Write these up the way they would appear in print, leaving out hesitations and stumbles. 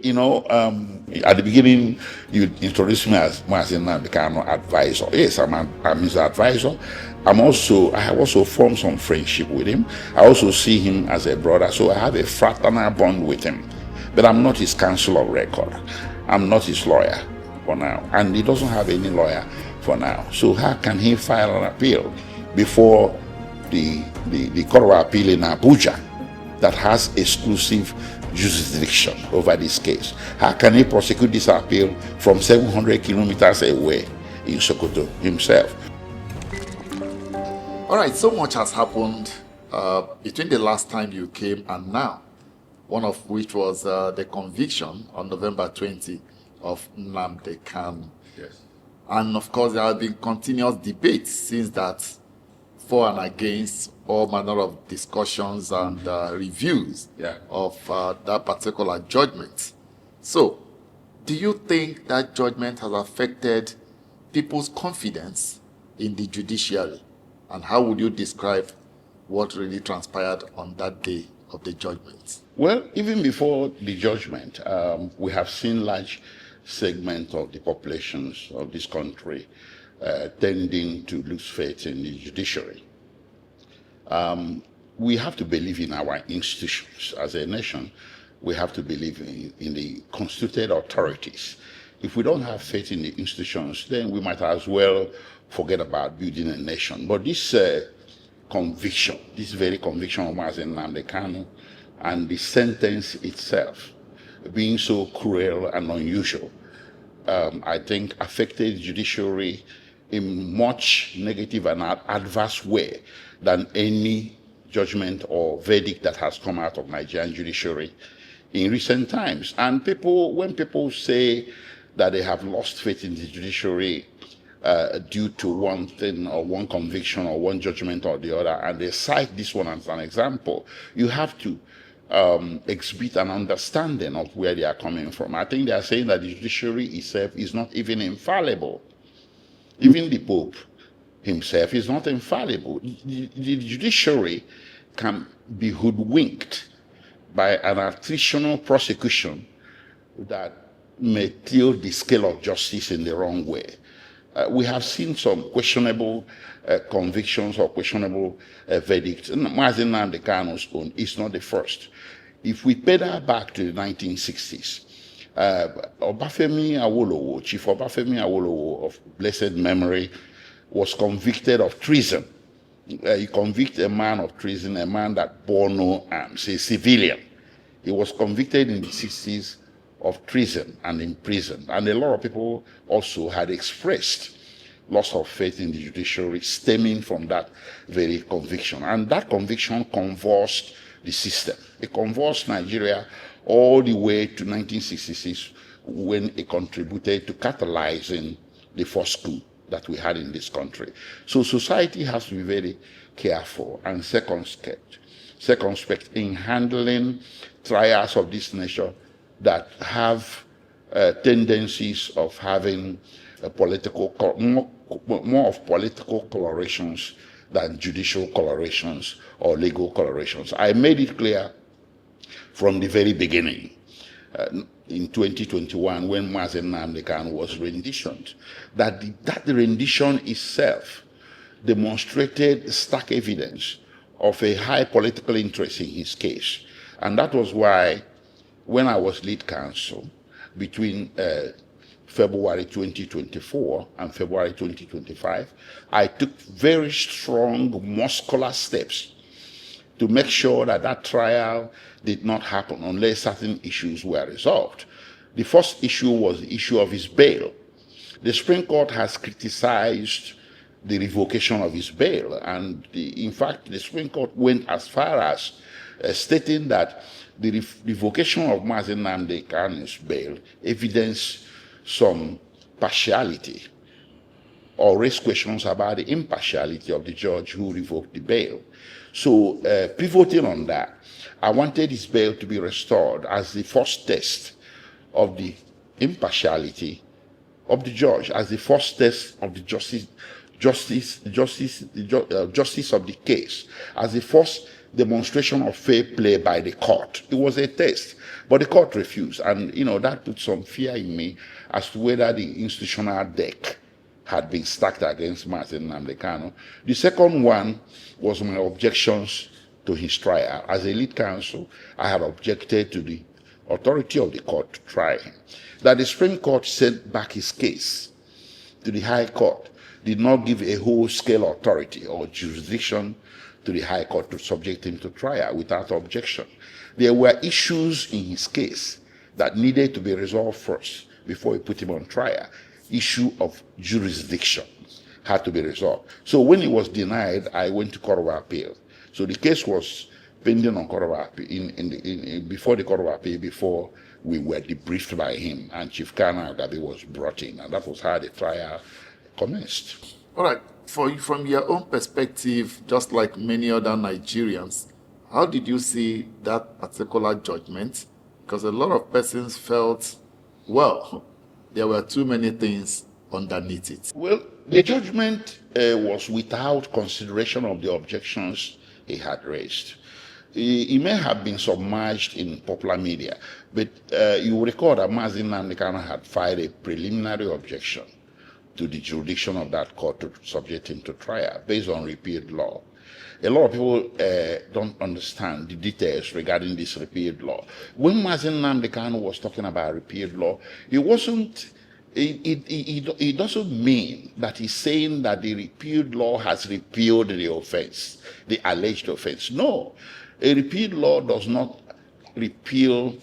at the beginning, you introduced me as Nnamdi Kanu advisor. Yes, I'm his advisor. I have also formed some friendship with him. I also see him as a brother, so I have a fraternal bond with him. But I'm not his counsel of record. I'm not his lawyer for now, and he doesn't have any lawyer for now. So how can he file an appeal before the Court of Appeal in Abuja that has exclusive jurisdiction over this case? How can he prosecute this appeal from 700 kilometers away in Sokoto himself? All right, so much has happened between the last time you came and now, one of which was the conviction on November 20 of Nnamdi Kanu. Yes. And of course, there have been continuous debates since that, for and against, all manner of discussions and reviews of that particular judgment. So, do you think that judgment has affected people's confidence in the judiciary? And how would you describe what really transpired on that day of the judgment? Well, even before the judgment, we have seen large segments of the populations of this country tending to lose faith in the judiciary. We have to believe in our institutions. As a nation, we have to believe in the constituted authorities. If we don't have faith in the institutions, then we might as well forget about building a nation. But this conviction, this very conviction of Nnamdi Kanu, and the sentence itself being so cruel and unusual, I think affected the judiciary in much negative and adverse way than any judgment or verdict that has come out of Nigerian judiciary in recent times. And when people say that they have lost faith in the judiciary due to one thing or one conviction or one judgment or the other, and they cite this one as an example, you have to exhibit an understanding of where they are coming from. I think they are saying that the judiciary itself is not even infallible. Even the Pope himself is not infallible. The judiciary can be hoodwinked by an attritional prosecution that may tilt the scale of justice in the wrong way. We have seen some questionable convictions or questionable verdicts. Nnamdi Kanu's own is not the first. If we pedal back to the 1960s, Obafemi Awolowo, Chief Obafemi Awolowo of blessed memory, was convicted of treason. You convict a man of treason, a man that bore no arms, a civilian. He was convicted in the 60s of treason and imprisoned. And a lot of people also had expressed loss of faith in the judiciary stemming from that very conviction. And that conviction convulsed the system. It convulsed Nigeria all the way to 1966 when it contributed to catalyzing the first coup that we had in this country. So society has to be very careful and circumspect in handling trials of this nature that have tendencies of having more of political colorations than judicial colorations or legal colorations. I made it clear from the very beginning in 2021 when Nnamdi Kanu was renditioned, that that rendition itself demonstrated stark evidence of a high political interest in his case. And that was why when I was lead counsel between February 2024 and February 2025, I took very strong muscular steps to make sure that that trial did not happen unless certain issues were resolved. The first issue was the issue of his bail. The Supreme Court has criticized the revocation of his bail, and in fact, the Supreme Court went as far as stating that the revocation of Nnamdi Kanu's bail evidenced some partiality or raised questions about the impartiality of the judge who revoked the bail. So, pivoting on that, I wanted his bail to be restored as the first test of the impartiality of the judge, as the first test of the justice of the case, as the first demonstration of fair play by the court. It was a test, but the court refused. And, that put some fear in me as to whether the institutional deck had been stacked against Martin Nnamdi Kanu. The second one was my objections to his trial. As a lead counsel, I had objected to the authority of the court to try him. That the Supreme Court sent back his case to the High Court did not give a whole-scale authority or jurisdiction to the High Court to subject him to trial without objection. There were issues in his case that needed to be resolved first before we put him on trial. Issue of jurisdiction had to be resolved. So when it was denied, I went to Court of Appeal. So the case was pending on Court of Appeal, before the Court of Appeal, before we were debriefed by him, and Chief Kana Agabi was brought in, and that was how the trial commenced. All right. From your own perspective, just like many other Nigerians, how did you see that particular judgment? Because a lot of persons felt, well, there were too many things underneath it. Well, the judgment was without consideration of the objections he had raised. He may have been submerged in popular media, but you will recall that Martin Nnamdi Kanu had filed a preliminary objection to the jurisdiction of that court to subject him to trial based on repealed law. A lot of people don't understand the details regarding this repealed law. When Martin Nnamdi Kanu was talking about repealed law, it doesn't mean that he's saying that the repealed law has repealed the offense, the alleged offense. No, a repealed law does not repeal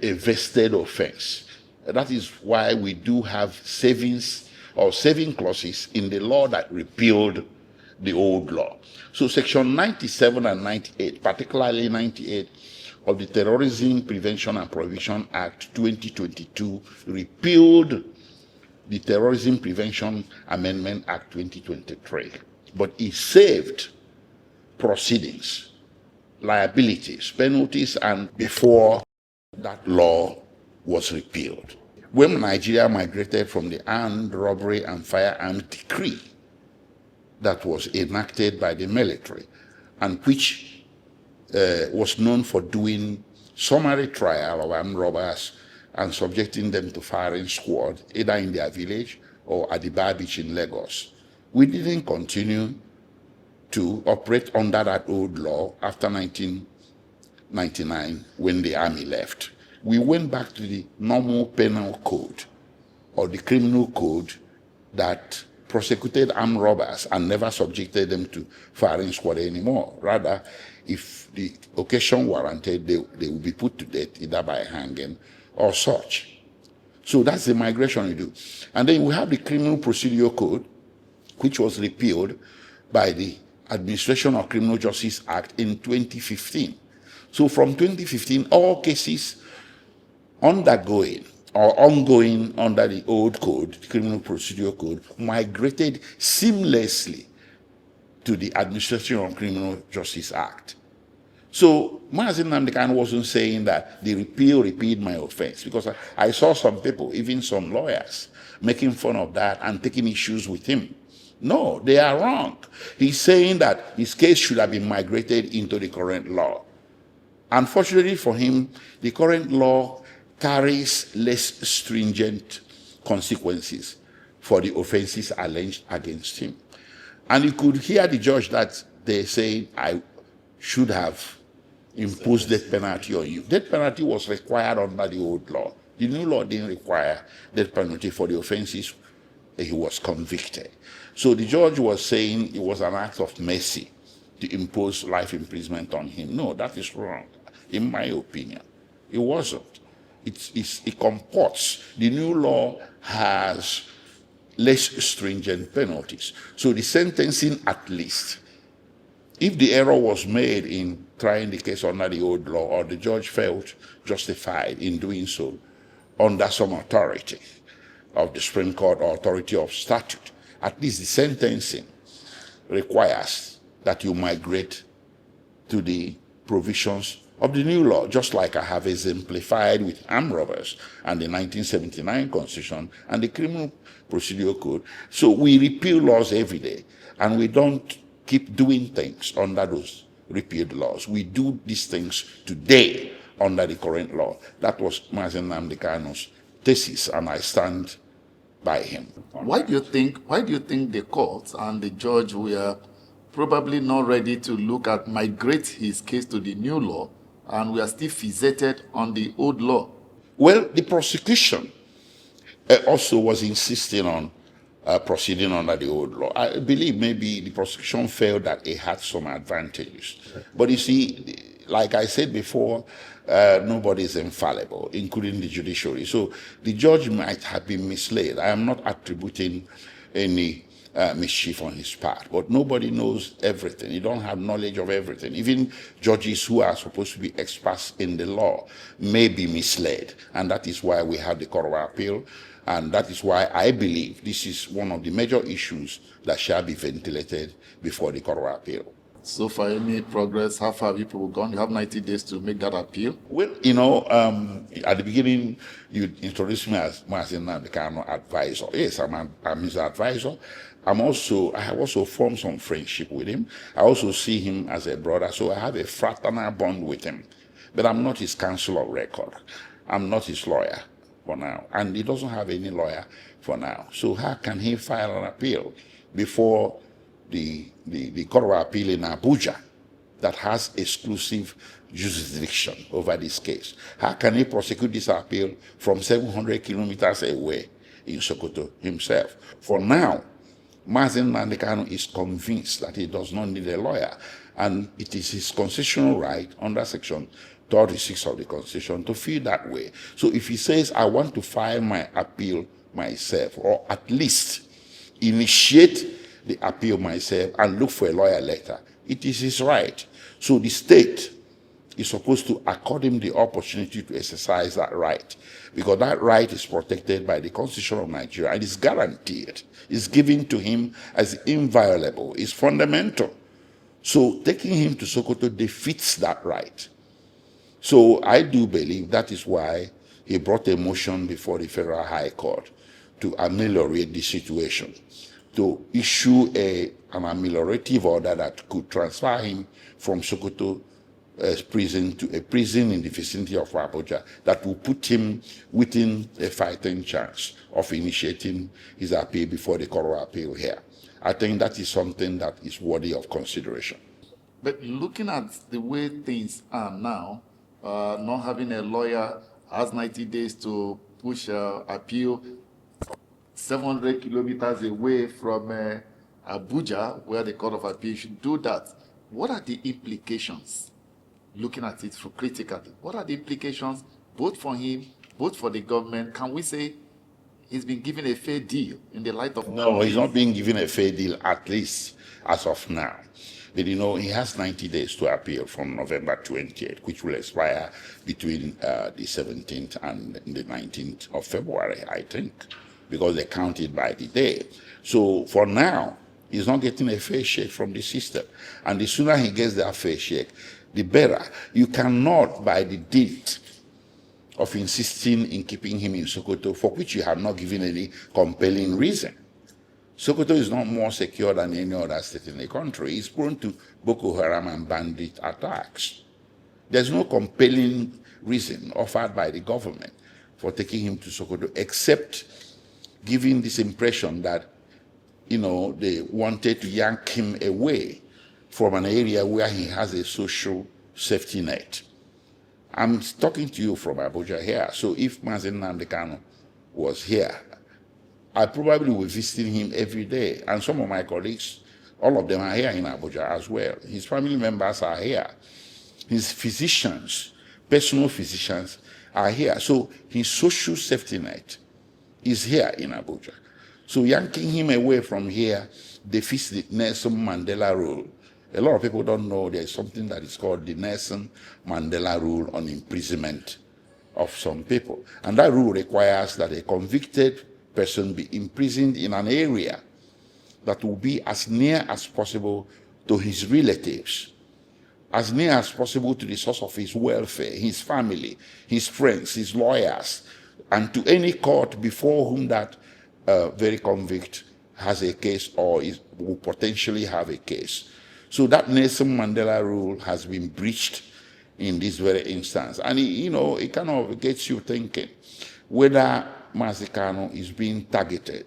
a vested offense. That is why we do have saving clauses in the law that repealed the old law. So Section 97 and 98, particularly 98 of the Terrorism Prevention and Prohibition Act 2022, repealed the Terrorism Prevention Amendment Act 2023. But it saved proceedings, liabilities, penalties, and before that law was repealed. When Nigeria migrated from the Armed Robbery and Firearms Decree that was enacted by the military, and which was known for doing summary trial of armed robbers and subjecting them to firing squad, either in their village or at the Bar Beach in Lagos, we didn't continue to operate under that old law after 1999 when the army left. We went back to the normal penal code or the criminal code that prosecuted armed robbers and never subjected them to firing squad anymore. Rather, if the occasion warranted, they will be put to death either by hanging or such. So that's the migration we do. And then we have the Criminal Procedure Code, which was repealed by the Administration of Criminal Justice Act in 2015. So from 2015, all cases undergoing or ongoing under the old code, the Criminal Procedure Code, migrated seamlessly to the Administration of Criminal Justice Act. So Martin Nnamdi Kanu wasn't saying that the repealed my offense, because I saw some people, even some lawyers, making fun of that and taking issues with him. No, they are wrong. He's saying that his case should have been migrated into the current law. Unfortunately for him, the current law carries less stringent consequences for the offenses alleged against him. And you could hear the judge that they say, I should have imposed death penalty on you. Death penalty was required under the old law. The new law didn't require death penalty for the offenses he was convicted. So the judge was saying it was an act of mercy to impose life imprisonment on him. No, that is wrong, in my opinion. It wasn't. It comports. The new law has less stringent penalties. So the sentencing, at least, if the error was made in trying the case under the old law, or the judge felt justified in doing so under some authority of the Supreme Court or authority of statute, at least the sentencing requires that you migrate to the provisions of the new law, just like I have exemplified with armed robbers and the 1979 Constitution and the Criminal Procedure Code. So we repeal laws every day, and we don't keep doing things under those repealed laws. We do these things today under the current law. That was Mazen Nnamdi Kanu's thesis, and I stand by him. Why do you think the court and the judge were probably not ready to look at migrate his case to the new law, and we are still fixated on the old law? Well, the prosecution also was insisting on proceeding under the old law. I believe maybe the prosecution felt that it had some advantages. But you see, like I said before, nobody is infallible, including the judiciary. So the judge might have been misled. I am not attributing any mischief on his part, but nobody knows everything. You don't have knowledge of everything. Even judges who are supposed to be experts in the law may be misled, and that is why we have the Court of Appeal, and that is why I believe this is one of the major issues that shall be ventilated before the Court of Appeal. So far, any progress? How far have you people gone? You have 90 days to make that appeal. Well, at the beginning, you introduced me as Nnamdi Kanu advisor. Yes, I'm his advisor. I have also formed some friendship with him. I also see him as a brother, so I have a fraternal bond with him. But I'm not his counsel of record. I'm not his lawyer for now, and he doesn't have any lawyer for now. So how can he file an appeal before the Court of Appeal in Abuja that has exclusive jurisdiction over this case? How can he prosecute this appeal from 700 kilometers away in Sokoto himself? For now, Mazen Nnamdi Kanu is convinced that he does not need a lawyer, and it is his constitutional right under Section 36 of the Constitution to feel that way. So if he says, I want to file my appeal myself, or at least initiate the appeal myself and look for a lawyer later, it is his right. So the state is supposed to accord him the opportunity to exercise that right, because that right is protected by the Constitution of Nigeria and is guaranteed. It's given to him as inviolable. It's fundamental. So taking him to Sokoto defeats that right. So I do believe that is why he brought a motion before the Federal High Court to ameliorate the situation, to issue an ameliorative order that could transfer him from Sokoto prison to a prison in the vicinity of Abuja that will put him within a fighting chance of initiating his appeal before the Court of Appeal here. I think that is something that is worthy of consideration. But looking at the way things are now, not having a lawyer, has 90 days to push appeal 700 kilometers away from Abuja, where the Court of Appeal should do that. What are the implications? Looking at it critically, what are the implications both for him, both for the government? Can we say he's been given a fair deal in the light of... No, he's not being given a fair deal, at least as of now. But he has 90 days to appeal from November 28th, which will expire between the 17th and the 19th of February, I think, because they count it by the day. So for now, he's not getting a fair shake from the system. And the sooner he gets that fair shake, the better. You cannot, by the dint of insisting in keeping him in Sokoto, for which you have not given any compelling reason. Sokoto is not more secure than any other state in the country. It's prone to Boko Haram and bandit attacks. There's no compelling reason offered by the government for taking him to Sokoto, except giving this impression that, they wanted to yank him away from an area where he has a social safety net. I'm talking to you from Abuja here, so if Mazen Nnamdi Kanu was here, I probably would visit him every day, and some of my colleagues, all of them are here in Abuja as well. His family members are here. His physicians, personal physicians, are here. So his social safety net is here in Abuja. So yanking him away from here defeats the Nelson Mandela rule. A lot of people don't know there's something that is called the Nelson Mandela rule on imprisonment of some people. And that rule requires that a convicted person be imprisoned in an area that will be as near as possible to his relatives, as near as possible to the source of his welfare, his family, his friends, his lawyers, and to any court before whom that very convict has a case or will potentially have a case. So that Nelson Mandela rule has been breached in this very instance. And, it kind of gets you thinking whether Nnamdi Kanu is being targeted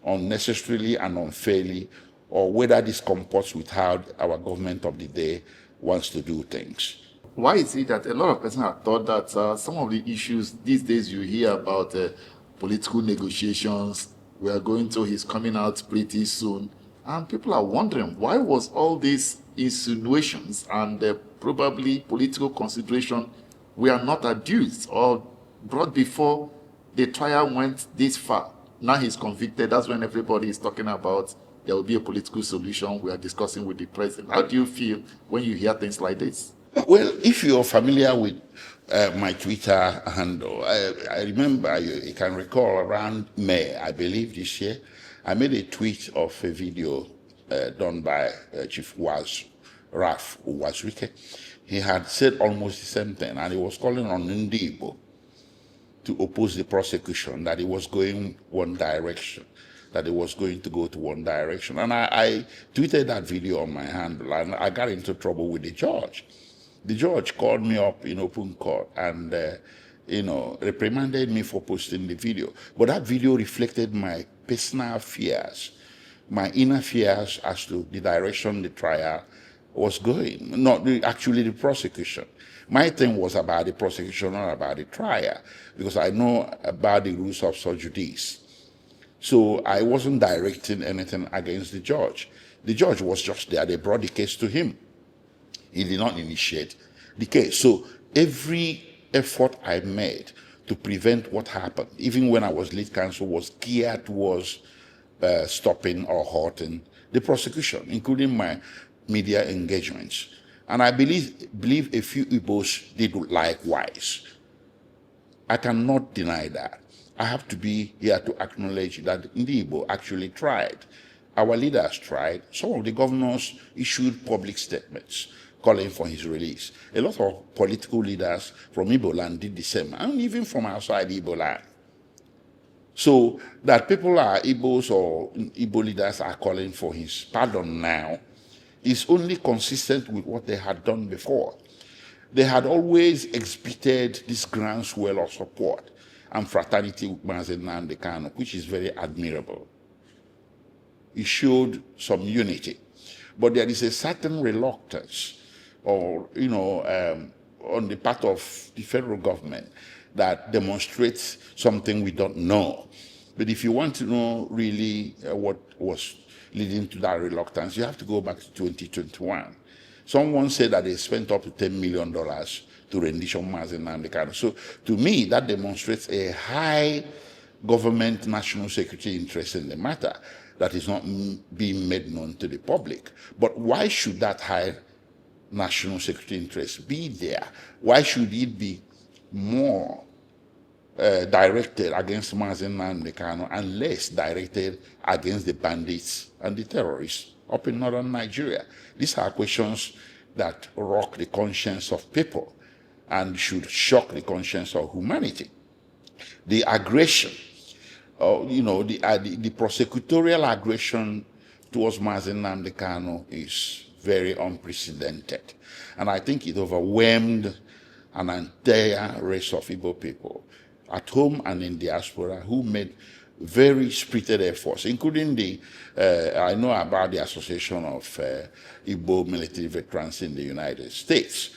unnecessarily and unfairly, or whether this comports with how our government of the day wants to do things. Why is it that a lot of persons have thought that some of the issues these days you hear about political negotiations, we are going to, he's coming out pretty soon, and people are wondering, why was all these insinuations and probably political consideration were not adduced or brought before the trial went this far? Now he's convicted. That's when everybody is talking about there will be a political solution. We are discussing with the president. How do you feel when you hear things like this? Well, if you're familiar with my Twitter handle, I remember, you can recall around May, I believe this year, I made a tweet of a video done by Chief Raf Uwazwike. He had said almost the same thing, and he was calling on Ndibo to oppose the prosecution, that it was going one direction, that it was going to go to one direction. And I tweeted that video on my handle, and I got into trouble with the judge. The judge called me up in open court and, reprimanded me for posting the video. But that video reflected my personal fears, my inner fears as to the direction the trial was going, not actually the prosecution. My thing was about the prosecution, not about the trial, because I know about the rules of sua judice. So I wasn't directing anything against the judge. The judge was just there. They brought the case to him. He did not initiate the case. So every effort I made to prevent what happened, even when I was lead counsel, was geared towards stopping or halting the prosecution, including my media engagements. And I believe a few Igbos did likewise. I cannot deny that. I have to be here to acknowledge that Igbo actually tried. Our leaders tried. Some of the governors issued public statements calling for his release. A lot of political leaders from Igbo land did the same, and even from outside Igbo land. So that people are Igbos or Igbo leaders are calling for his pardon now is only consistent with what they had done before. They had always exhibited this groundswell of support and fraternity with Nnamdi Kanu, which is very admirable. It showed some unity. But there is a certain reluctance, or, on the part of the federal government that demonstrates something we don't know. But if you want to know really what was leading to that reluctance, you have to go back to 2021. Someone said that they spent up to $10 million to rendition Nnamdi Kanu. So to me, that demonstrates a high government national security interest in the matter that is not being made known to the public. But why should that high national security interest be there? Why should it be more directed against Nnamdi Kanu and less directed against the bandits and the terrorists up in northern Nigeria? These are questions that rock the conscience of people and should shock the conscience of humanity. The aggression, the prosecutorial aggression towards Nnamdi Kanu is very unprecedented. And I think it overwhelmed an entire race of Igbo people at home and in diaspora who made very spirited efforts, including I know about the Association of Igbo Military Veterans in the United States.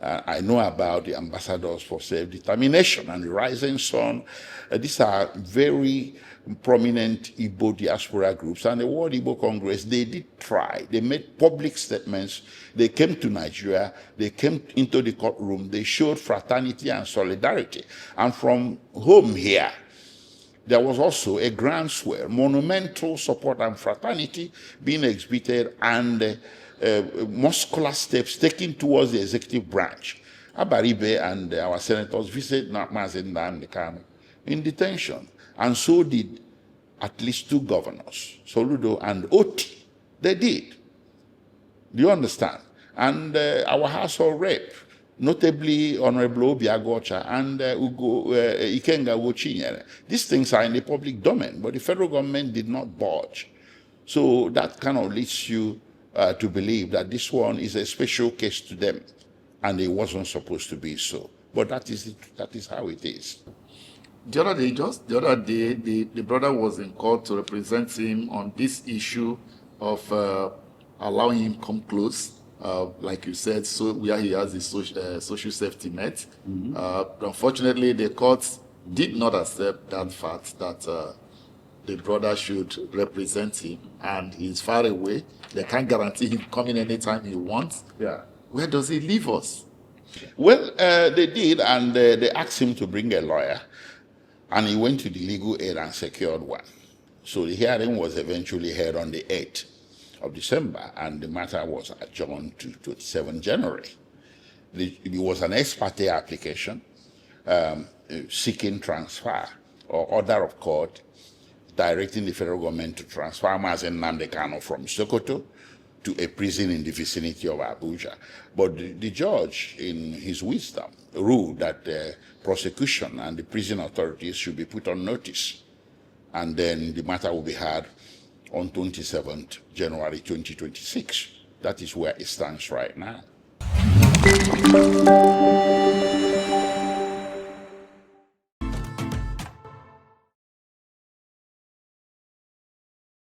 I know about the Ambassadors for Self-Determination and the Rising Sun. These are very prominent Igbo diaspora groups. And the World Igbo Congress, they did try. They made public statements. They came to Nigeria. They came into the courtroom. They showed fraternity and solidarity. And from home here, there was also a groundswell, monumental support and fraternity being exhibited, and muscular steps taken towards the executive branch. Abaribe and our senators visited Nnamdi Kanu in detention, and so did at least two governors, Soludo and Oti. They did. Do you understand? And our household rep, notably Honorable Obiagocha and Ikenga Wochinyere. These things are in the public domain, but the federal government did not budge. So that kind of leads you to believe that this one is a special case to them, and it wasn't supposed to be so. But that is how it is. The other day, the brother was in court to represent him on this issue of allowing him come close, like you said, so where he has the social safety net. Unfortunately, the court did not accept that fact that the brother should represent him, and he's far away. They can't guarantee him coming anytime he wants. Yeah. Where does he leave us? Well, they did, and they asked him to bring a lawyer, and he went to the legal aid and secured one. So the hearing was eventually held on the 8th of December, and the matter was adjourned to 27 January. It was an ex parte application seeking transfer or order of court directing the federal government to transfer Mazen Nnamdi Kanu from Sokoto to a prison in the vicinity of Abuja. But the judge, in his wisdom, ruled that the prosecution and the prison authorities should be put on notice. And then the matter will be heard on 27th January 2026. That is where it stands right now.